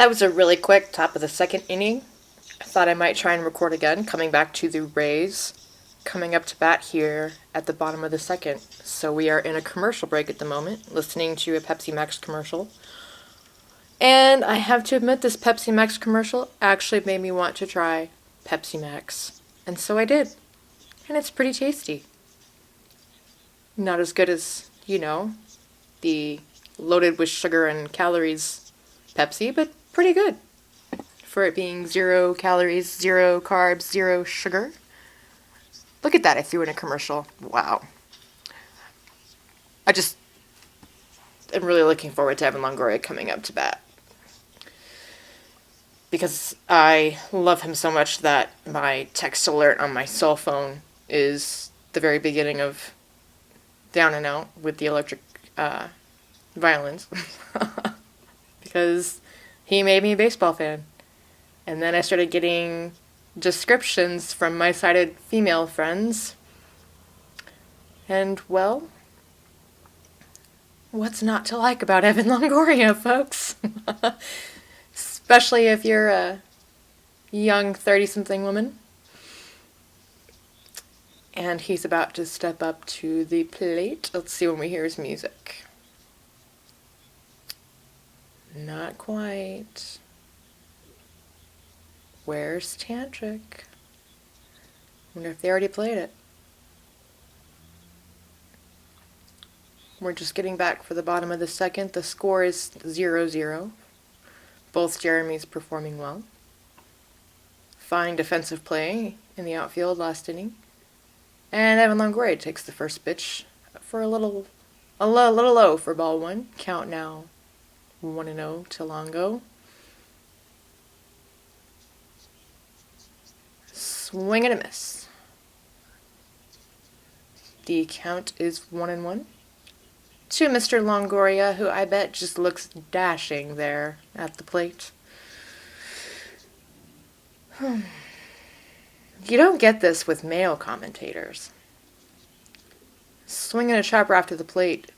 That was a really quick top of the second inning. I thought I might try and record again, coming back to the Rays, coming up to bat here at the bottom of the second. So we are in a commercial break at the moment, listening to a Pepsi Max commercial. And I have to admit, this Pepsi Max commercial actually made me want to try Pepsi Max. And so I did. And it's pretty tasty. Not as good as, the loaded with sugar and calories Pepsi, but pretty good. For it being 0 calories, 0 carbs, 0 sugar. Look at that, I threw in a commercial. Wow. I just am really looking forward to Evan Longoria coming up to bat. Because I love him so much that my text alert on my cell phone is the very beginning of Down and Out with the electric violins. Because he made me a baseball fan. And then I started getting descriptions from my sighted female friends. And, well, what's not to like about Evan Longoria, folks? Especially if you're a young 30-something woman. And he's about to step up to the plate. Let's see when we hear his music. Not quite. Where's Tantric? Wonder if they already played it. We're just getting back for the bottom of the second. The score is 0-0. Both Jeremys performing well. Fine defensive play in the outfield last inning. And Evan Longoria takes the first pitch for a little low for ball one. Count now 1-0 to Longo. Swing and a miss. The count is 1-1. To Mr. Longoria, who I bet just looks dashing there at the plate. You don't get this with male commentators. Swinging a chopper after the plate.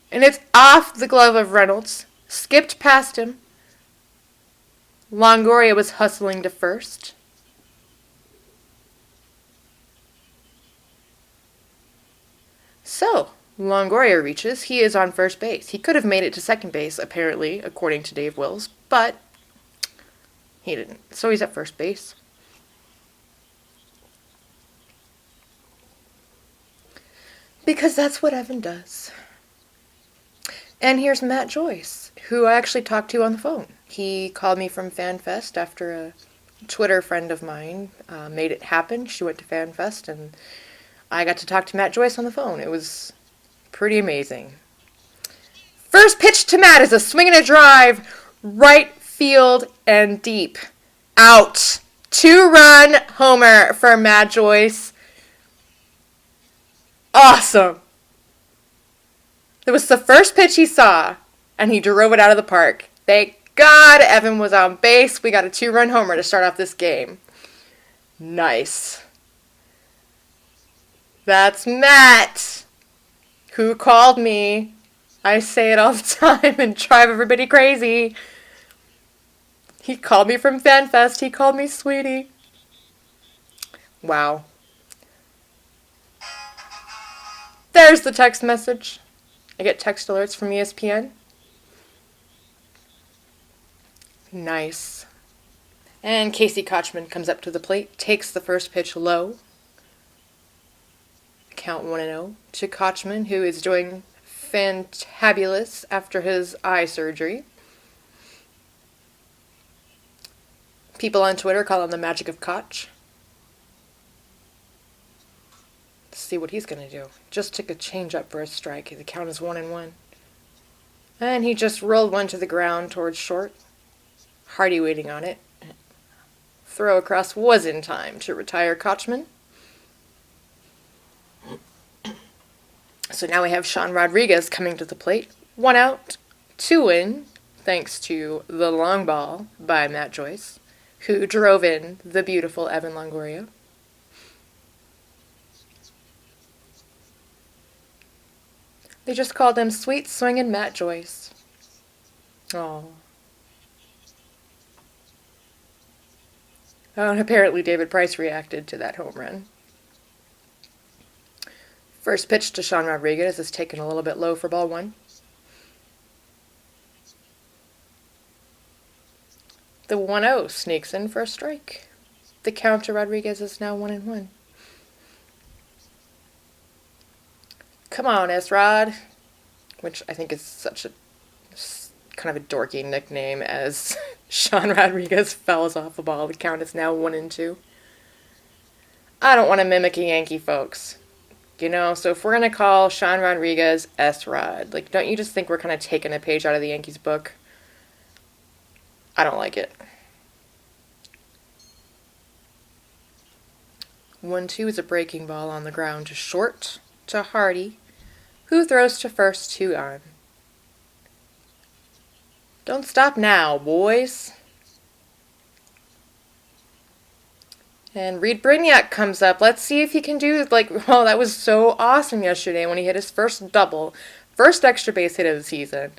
And it's off the glove of Reynolds. Skipped past him. Longoria was hustling to first. So, Longoria reaches. He is on first base. He could have made it to second base, apparently, according to Dave Wills, but he didn't. So he's at first base. Because that's what Evan does. And here's Matt Joyce, who I actually talked to on the phone. He called me from FanFest after a Twitter friend of mine made it happen. She went to FanFest, and I got to talk to Matt Joyce on the phone. It was pretty amazing. First pitch to Matt is a swing and a drive, right field and deep. Out. 2-run homer for Matt Joyce. Awesome. It was the first pitch he saw, and he drove it out of the park. Thank God Evan was on base. We got a 2-run homer to start off this game. Nice. That's Matt, who called me. I say it all the time and drive everybody crazy. He called me from FanFest. He called me sweetie. Wow. There's the text message. I get text alerts from ESPN. Nice. And Casey Kotchman comes up to the plate, takes the first pitch low. Count 1-0 to Kotchman, who is doing fantabulous after his eye surgery. People on Twitter call him the magic of Koch. Let's see what he's going to do. Just took a changeup for a strike. The count is 1-1. And he just rolled one to the ground towards short. Hardy waiting on it. Throw across was in time to retire Kotchman. So now we have Sean Rodriguez coming to the plate. 1 out, 2 in, thanks to the long ball by Matt Joyce, who drove in the beautiful Evan Longoria. They just called him Sweet Swingin' Matt Joyce. Oh, Oh, and apparently David Price reacted to that home run. First pitch to Sean Rodriguez is taken a little bit low for ball one. The 1-0 sneaks in for a strike. The count to Rodriguez is now 1-1. Come on, S-Rod. Which I think is such a kind of a dorky nickname as Sean Rodriguez fouls off a ball. The count is now 1-2. I don't want to mimic a Yankee, folks. You know, so if we're going to call Sean Rodriguez S-Rod, like, don't you just think we're kind of taking a page out of the Yankees book? I don't like it. 1-2 is a breaking ball on the ground to short to Hardy, who throws to first, 2 on. Don't stop now, boys. And Reed Brignac comes up. Let's see if he can do, oh, that was so awesome yesterday when he hit his first double, first extra base hit of the season.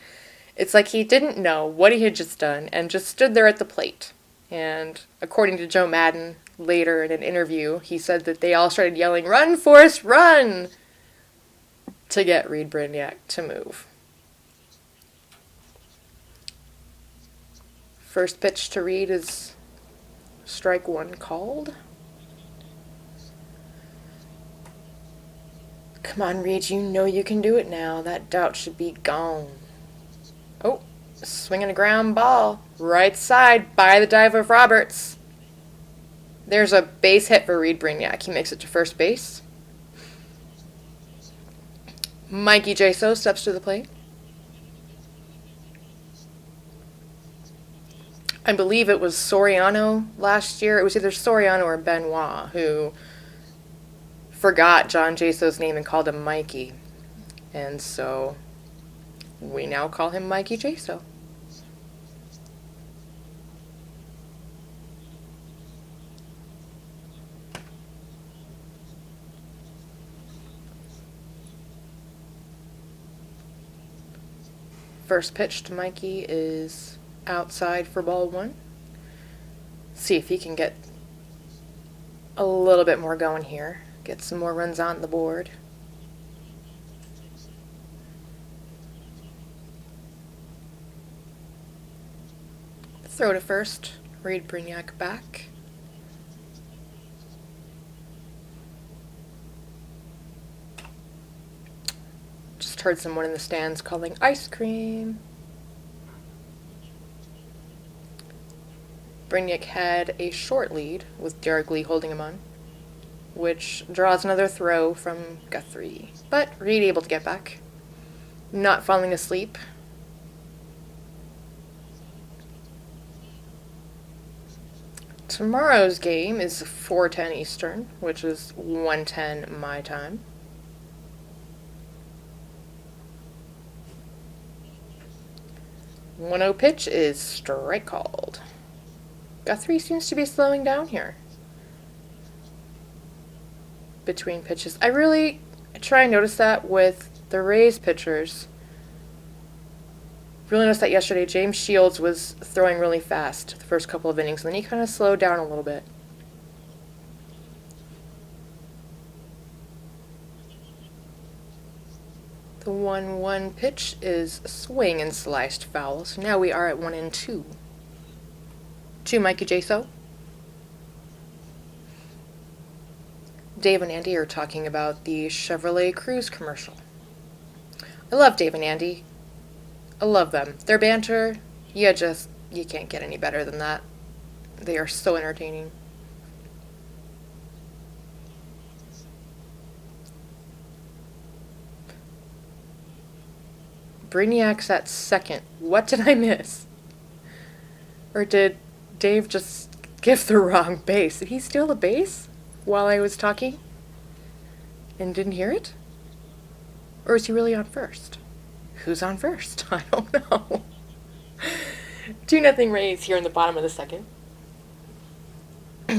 It's like he didn't know what he had just done and just stood there at the plate. And according to Joe Madden, later in an interview, he said that they all started yelling, "Run, Forrest, run!" to get Reed Brignac to move. First pitch to Reed is strike 1 called. Come on, Reed, you know you can do it now. That doubt should be gone. Oh, swinging a ground ball. Right side by the dive of Roberts. There's a base hit for Reed Brignac. He makes it to first base. Mikey Jaso steps to the plate. I believe it was Soriano last year. It was either Soriano or Benoit who forgot John Jaso's name and called him Mikey. And so we now call him Mikey Jaso. First pitch to Mikey is outside for ball 1. See if he can get a little bit more going here. Get some more runs on the board. Throw to first. Reed Brignac back. Just heard someone in the stands calling ice cream. Brignac had a short lead with Derek Lee holding him on, which draws another throw from Guthrie. But Reed able to get back. Not falling asleep. Tomorrow's game is 4:10 Eastern, which is 1:10 my time. One 0 pitch is strike called. Guthrie seems to be slowing down here between pitches. I really try and notice that with the Rays pitchers. Really noticed that yesterday. James Shields was throwing really fast the first couple of innings, and then he kind of slowed down a little bit. The 1-1 pitch is swing and sliced foul, so now we are at 1-2. To Mikey Jaso. Dave and Andy are talking about the Chevrolet Cruze commercial. I love Dave and Andy. I love them. Their banter, you can't get any better than that. They are so entertaining. Brignac's at second. What did I miss? Or did Dave just give the wrong base? Did he steal the base while I was talking and didn't hear it? Or is he really on first? Who's on first? I don't know. 2-0 Rays here in the bottom of the second.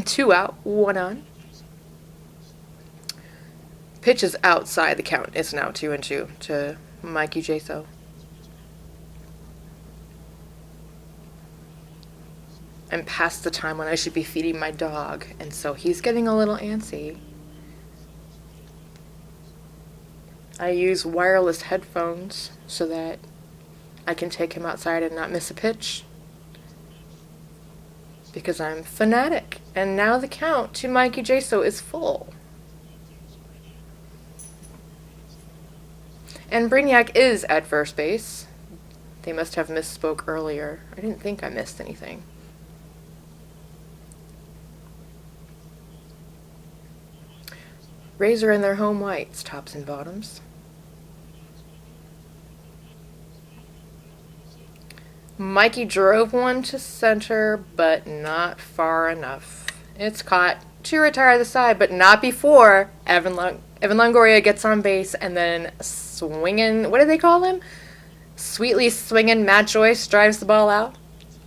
2 out, 1 on. Pitch is outside the count. It's now 2-2 to Mikey Jaso. I'm past the time when I should be feeding my dog, and so he's getting a little antsy. I use wireless headphones so that I can take him outside and not miss a pitch. Because I'm fanatic. And now the count to Mikey Jaso is full. And Brainiac is at first base. They must have misspoke earlier. I didn't think I missed anything. Rays are in their home whites, tops and bottoms. Mikey drove one to center, but not far enough. It's caught to retire the side, but not before Evan Longoria gets on base and then swinging, what do they call him? Sweetly swinging Matt Joyce drives the ball out.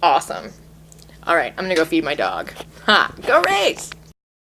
Awesome. All right, I'm going to go feed my dog. Ha! Go Rays!